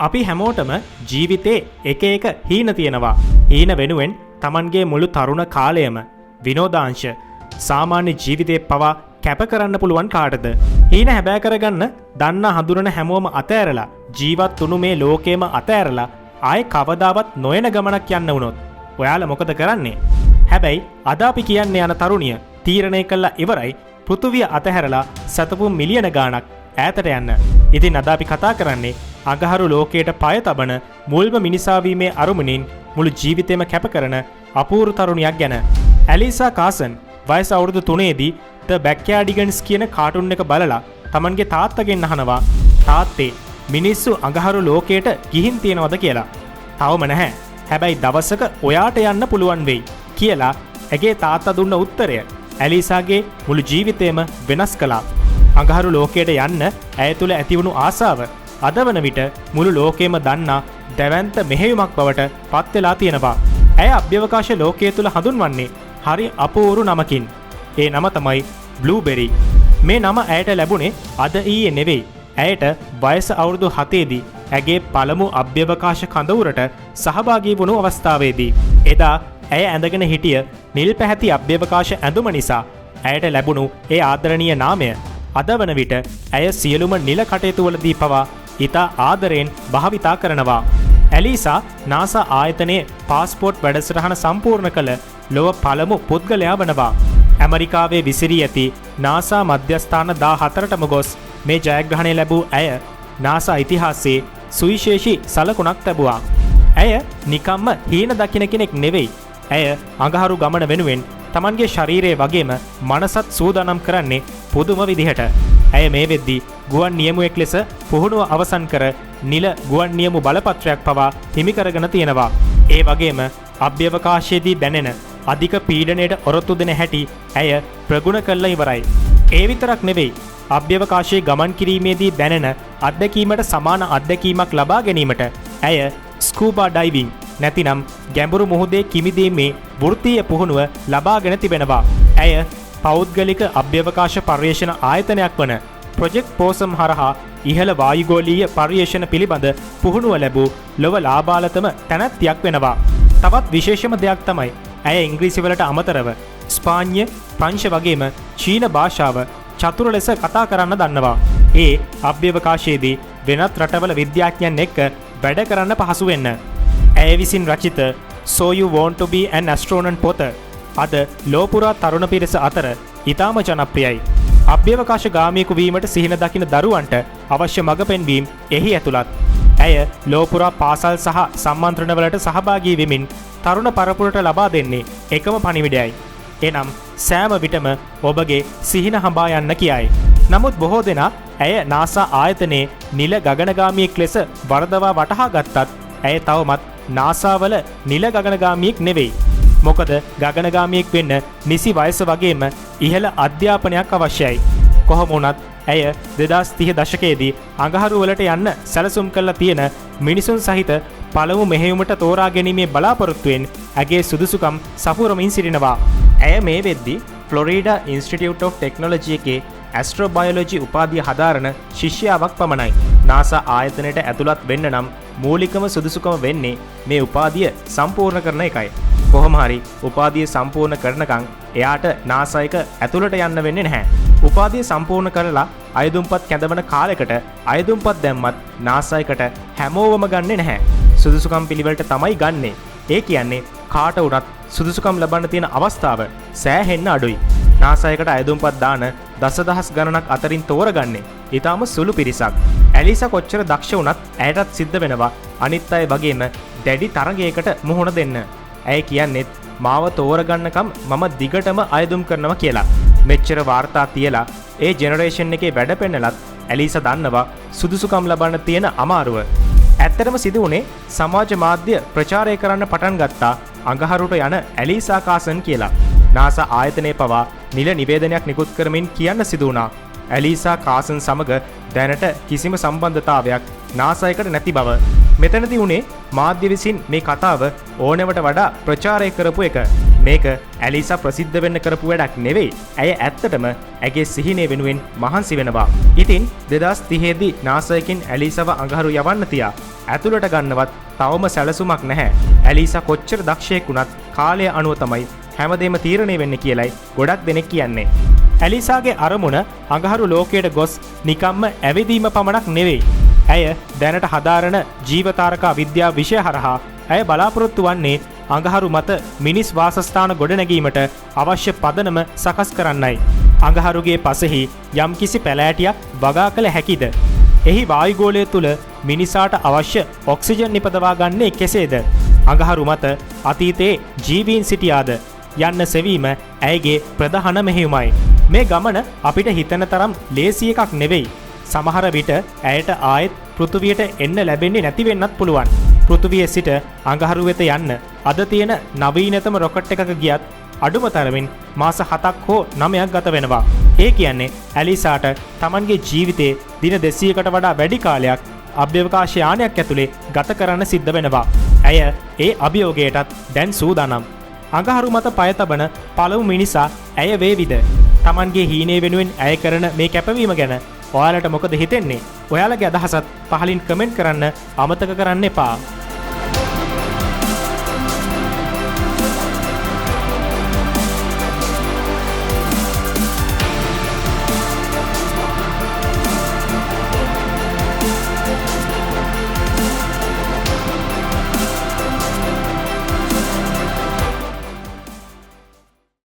අපි හැමෝටම ජීවිතේ එක එක හීන තියෙනවා. හීන වෙනුවෙන් Tamanගේ මුළු තරුණ කාලයම විනෝදාංශ සාමාන්‍ය ජීවිතේ පවා කැප කරන්න පුළුවන් කාටද? හීන හැබෑ කරගන්න දන්න හඳුනන හැමෝම අතෑරලා ජීවත් වුණු මේ ලෝකෙම අතෑරලා ආයේ කවදාවත් නොයන ගමනක් යන්න වුණොත් ඔයාලා මොකද කරන්නේ? හැබැයි අද අපි කියන්නේ යන තරුණිය තීරණය කළා ඉවරයි පෘථුවිය අතහැරලා සතපු මිලියන ගාණක් ඈතට යන්න. ඉතින් අද අපි කතා කරන්නේ අඟහරු ලෝකයට පය තබන මුල්ම මිනිසා වීමේ අරුමුණින් මුළු ජීවිතේම කැප කරන අපූර්ව තරුණියක් ගැන. ඇලිසා කාසන් වයස අවුරුදු 3ේදී ද බැක්යාඩිගන්ස් කියන කාටුන් එක බලලා Tamanගේ තාත්තගෙන් අහනවා තාත්තේ මිනිස්සු අඟහරු ලෝකයට ගිහින් තියනවද කියලා. තවම නැහැ. හැබැයි දවසක ඔයාට යන්න පුළුවන් වෙයි කියලා ඇගේ තාත්තා දුන්න උත්තරය ඇලිසාගේ මුළු ජීවිතේම වෙනස් කළා. අඟහරු ලෝකයට යන්න ඇය තුළ ඇතිවුණු ආසාව අද වන විට මුළු ලෝකෙම දන්නා දැවැන්ත මෙහෙයුමක් බවට පත් වෙලා තියෙනවා. ඇය අභ්‍යවකාශ ලෝකයේ තුල හඳුන්වන්නේ හරි අපූර්ව නමකින්. ඒ නම තමයි බ්ලූබෙරි. මේ නම ඇයට ලැබුණේ අද ඊයේ නෙවෙයි. ඇයට වයස අවුරුදු 7ේදී ඇගේ පළමු අභ්‍යවකාශ කඳවුරට සහභාගී වුණු අවස්ථාවේදී. එදා ඇය ඇඳගෙන හිටිය නිල් පැහැති අභ්‍යවකාශ ඇඳුම නිසා ඇයට ලැබුණු ඒ ආදරණීය නාමය අද වන විට ඇය සියලුම නිල කටයුතු වලදී පවා ඉතා ආදරයෙන් භාවිතා කරනවා. ඇලිසා නාසා ආයතනයේ පාස්පෝර්ට් වැඩසටහන සම්පූර්ණ කළ ලොව පළමු පුද්ගලයා වනවා. ඇමරිකාවේ විසිරී ඇති නාසා මධ්‍යස්ථාන 14ටම ගොස් මේ ජයග්‍රහණය ලැබූ ඇය නාසා ඉතිහාසයේ සුවිශේෂී සලකුණක් ලැබුවා. ඇය නිකම්ම හීන දකින කෙනෙක් නෙවෙයි. ඇය අඟහරු ගමන වෙනුවෙන් Tamanගේ ශරීරයේ වගේම මනසත් සූදානම් කරන්නේ පුදුම විදිහට. ඇය මේ වෙද්දී ගුවන් නියමුවෙක් ලෙස පුහුණුව අවසන් කර නිල ගුවන් නියමු බලපත්‍රයක් පවා හිමි කරගෙන තියෙනවා. ඒ වගේම අභ්‍යවකාශයේදී දැනෙන අධික පීඩනයට ඔරොත්තු දෙන හැටි ඇය ප්‍රගුණ කළා ඉවරයි. ඒ විතරක් නෙවෙයි අභ්‍යවකාශයේ ගමන් කිරීමේදී දැනෙන අත්දැකීමට සමාන අත්දැකීමක් ලබා ගැනීමට ඇය ස්කූබා ඩයිවිං නැතිනම් ගැඹුරු මුහුදේ කිමිදීමේ වෘත්තීය පුහුණුව ලබාගෙන තිබෙනවා. ඇය පෞද්ගලික අභ්‍යවකාශ පර්යේෂණ ආයතනයක් වන ප්‍රොජෙක්ට් පෝසම් හරහා ඉහළ වායුගෝලීය පර්යේෂණ පිළිබඳ පුහුණුව ලැබූ ලොව ලාබාලතම තැනැත්තියක් වෙනවා. තවත් විශේෂම දෙයක් තමයි ඇය ඉංග්‍රීසි වලට අමතරව ස්පාඤ්ඤ, ප්‍රංශ වගේම චීන භාෂාව චතුර ලෙස කතා කරන්න දන්නවා. ඒ අභ්‍යවකාශයේදී වෙනත් රටවල විද්‍යාඥයන් එක්ක වැඩ කරන්න පහසු වෙන්න. ඇය විසින් රචිත So You Want to Be an Astronaut පොත අද ලෝපුරා තරුණ පිරිස අතර ඉතාම ජනප්‍රියයි. අභ්‍යවකාශ ගාමියෙකු වීමට සිහින දකින දරුවන්ට අවශ්‍ය මඟ පෙන්වීම එහි ඇතුළත්. ඇය ලෝපුරා පාසල් සහ සම්මන්ත්‍රණවලට සහභාගී වෙමින් තරුණ පරපුරට ලබා දෙන්නේ එකම පණිවිඩයයි. එනම් සෑම විටම ඔබගේ සිහින හඹා යන්න කියයි. නමුත් බොහෝ දෙනා ඇය නාසා ආයතනයේ නිල ගගනගාමියෙක් ලෙස වරදවා වටහා ගත්තත් ඇය තවමත් නාසාවල නිල ගගනගාමියෙක් නෙවෙයි. මොකද ගගනගාමියෙක් වෙන්න නිසි වයස වගේම ඉහළ අධ්‍යාපනයක් අවශ්‍යයි. කොහොම වුණත් ඇය 2030 දශකයේදී අඟහරු වලට යන්න සැලසුම් කරලා තියෙන මිනිසුන් සහිත පළමු මෙහෙයුමට තෝරා ගැනීමේ බලාපොරොත්තුවෙන් ඇගේ සුදුසුකම් සපුරමින් සිටිනවා. ඇය මේ වෙද්දී ෆ්ලොරිඩා ඉන්ස්ටිටියුට් ඔෆ් ටෙක්නොලොජි එකේ ඇස්ට්‍රෝබයොලොජි උපාධිය හදාරන ශිෂ්‍යාවක් පමණයි. නාසා ආයතනයට ඇතුළත් වෙන්න නම් මූලිකම සුදුසුකම වෙන්නේ මේ උපාධිය සම්පූර්ණ කරන එකයි. කොහොම හරි උපාධිය සම්පූර්ණ කරනකම් එයාට නාසා එක ඇතුළට යන්න වෙන්නේ නැහැ. උපාධිය සම්පූර්ණ කරලා අයදුම්පත් කැඳවන කාලයකට අයදුම්පත් දැම්මත් නාසා එකට හැමෝවම ගන්නෙ නැහැ. සුදුසුකම් පිළිවෙලට තමයි ගන්නෙ. ඒ කියන්නේ කාට වුණත් සුදුසුකම් ලබන්න තියෙන අවස්ථාව සෑහෙන්න අඩුයි. නාසා එකට අයදුම්පත් දාන දසදහස් ගණනක් අතරින් තෝරගන්නේ ඊටාම සුළු පිරිසක්. ඇලිසා කොච්චර දක්ෂ වුණත් ඇයටත් සිද්ධ වෙනවා අනිත් අය වගේම දැඩි තරගයකට මුහුණ දෙන්න. ඇය කියන්නේත් මාව තෝරගන්නකම් මම දිගටම අයදුම් කරනවා කියලා. මෙච්චර වාර්තා තියලා ඒ ජෙනරේෂන් එකේ වැඩ පෙන්නලත් ඇලිසා දන්නවා සුදුසුකම් ලබන්න තියෙන අමාරුව. ඇත්තටම සිදු වුණේ සමාජ මාධ්‍ය ප්‍රචාරය කරන්න පටන් ගත්තා අඟහරුට යන ඇලිසා කාසන් කියලා. නාසා ආයතනයේ පවා නිල නිවේදනයක් නිකුත් කරමින් කියන්න සිදු වුණා ඇලිසා කාසන් සමග දැනට කිසිම සම්බන්ධතාවයක් නාසා එකට නැති බව. මෙතනදී උනේ මාධ්‍ය විසින් මේ කතාව ඕනෙවට වඩා ප්‍රචාරය කරපු එක. මේක ඇලිසා ප්‍රසිද්ධ වෙන්න කරපු වැඩක් නෙවෙයි. ඇය ඇත්තටම ඇගේ සිහිනය වෙනුවෙන් මහන්සි වෙනවා. ඉතින් 2030 දී නාසයකින් ඇලිසාව අඟහරු යවන්න තියා ඇතුළට ගන්නවත් තවම සැලසුමක් නැහැ. ඇලිසා කොච්චර දක්ෂයෙක් වුණත් කාලය අනුව තමයි හැමදේම තීරණය වෙන්නේ කියලයි ගොඩක් දෙනෙක් කියන්නේ. ඇලිසාගේ අරමුණ අඟහරු ලෝකයට ගොස් නිකම්ම ඇවිදීම පමණක් නෙවෙයි. ඇය දැනට හදාරන ජීවතාරකා විද්‍යා විෂය හරහා ඇය බලාපොරොත්තු වන්නේ අඟහරු මත මිනිස් වාසස්ථාන ගොඩනැගීමට අවශ්‍ය පදනම සකස් කරන්නයි. අඟහරුගේ පසෙහි යම්කිසි පැලෑටියක් වගා කළ හැකිද? එහි වායුගෝලය තුළ මිනිසාට අවශ්‍ය ඔක්සිජන් නිපදවා ගන්නේ කෙසේද? අඟහරු මත අතීතයේ ජීවීන් සිටියාද යන්න සෙවීම ඇයගේ ප්‍රධාන මෙහෙයුමයි. මේ ගමන අපිට හිතන තරම් ලේසි එකක් නෙවෙයි. සමහර විට ඇයට ආයෙත් පෘථුවියට එන්න ලැබෙන්නේ නැති වෙන්නත් පුළුවන්. පෘථුවිය සිට අඟහරු වෙත යන්න අද තියෙන නවීනතම රොකට් එකක ගියත් අඩුම තරමින් මාස 7ක් හෝ 9ක් ගත වෙනවා. ඒ කියන්නේ ඇලිසාට Tamanගේ ජීවිතයේ දින 200කට වඩා වැඩි කාලයක් අභ්‍යවකාශ යානයක් ඇතුලේ ගත කරන්න සිද්ධ වෙනවා. ඇය ඒ අභියෝගයටත් දැන් සූදානම්. අඟහරු මත පය තබන පළමු මිනිසා ඇය වේවිද? Tamanගේ හීනේ වෙනුවෙන් ඇය කරන මේ කැපවීම ගැන ඔයාලට මොකද හිතෙන්නේ? ඔයාලගේ අදහසත් පහලින් කමෙන්ට් කරන්න අමතක කරන්න එපා.